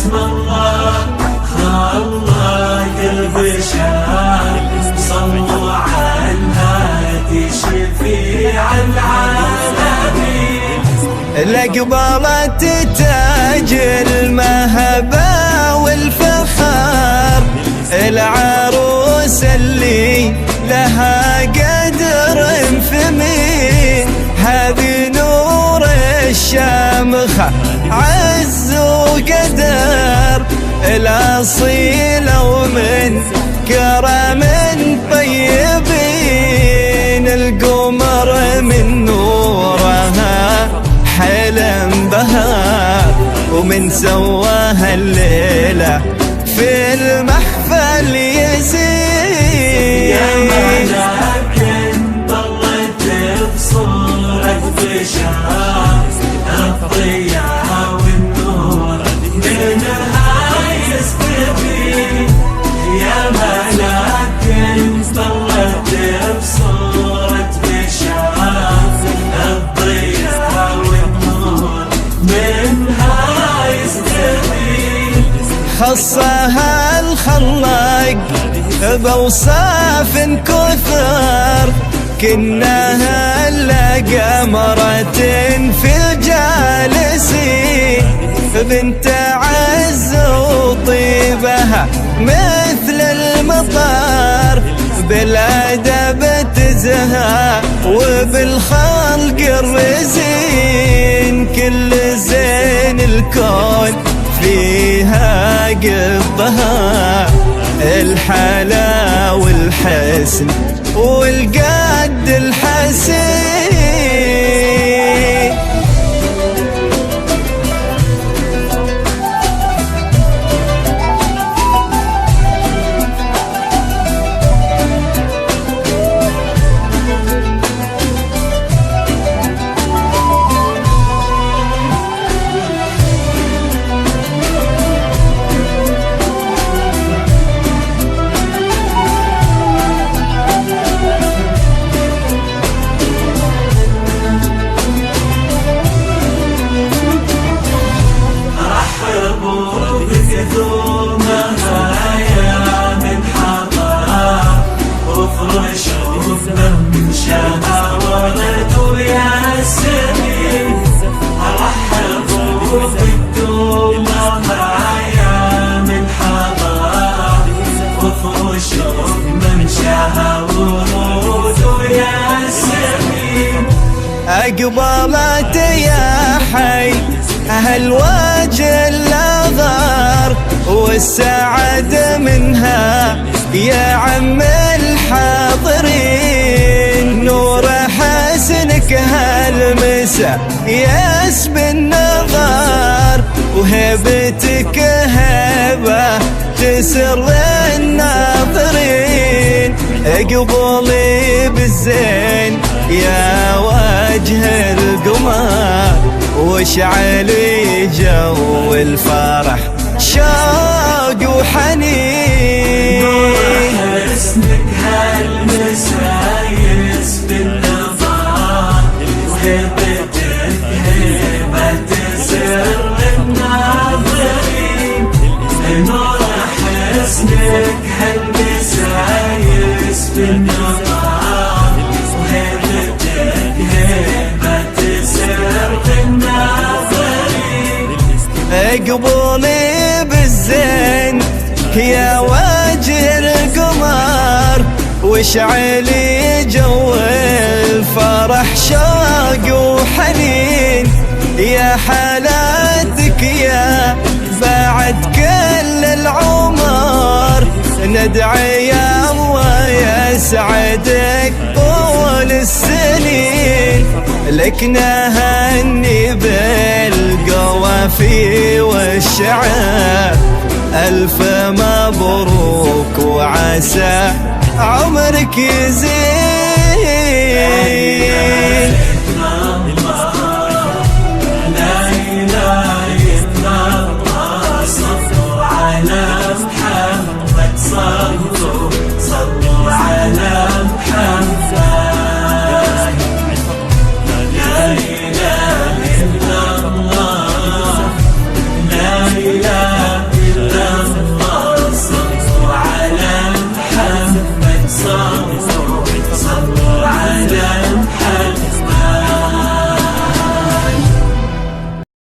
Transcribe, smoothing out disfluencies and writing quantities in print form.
اسم الله خلق البشر صلوا على الهادي شفيع العالمين. لقبلت تاج المهبة والفخر العروس اللي لها قدر ثمين، هذه نور الشامخة عز وقدر الأصيلة ومن كرم طيبين، القمر من نورها حلم بهار ومن سواها الليلة في المحفل يزين. يا ملاك ضلت بصورة بشار الضياء والنور منها يستفيد. يا ملاك ضلت بصورة بشار الضياء والنور منها يستفيد. خصها الخلاق بأوصاف كثر كنها لقمرة في الجالسين، بنت عز وطيبها مثل المطر بالأدب تزهى وبالخلق الرزين، كل زين الكون فيها قضها الحلا والحسن والقد الحسين. أقبلت يا حي هالوجه الأغار والسعد منها يا عم الحاضرين، نور حسنك هالمسا يسبي النظر وهبتك هبة تسر الناظرين. اقبلي بالزين يا وجه القمر واشعلي جو الفرح شوق وحنين. نور حسنك هالمسا يسبي النظر وهبتك هبة تسر الناظرين. نور حسنك هالمسا يسبي النظر وهبتك هبة تسر الناظرين. اقبلي بالزين يا وجه القمر واشعلي جو الفرح شوق وحنين، يا حالاتك يا بعد كل العمر ندعي يا الله يسعدك طول السنين، لك نهني بالقوافي والشعر ألف مبروك وعسى عمرك يزيد.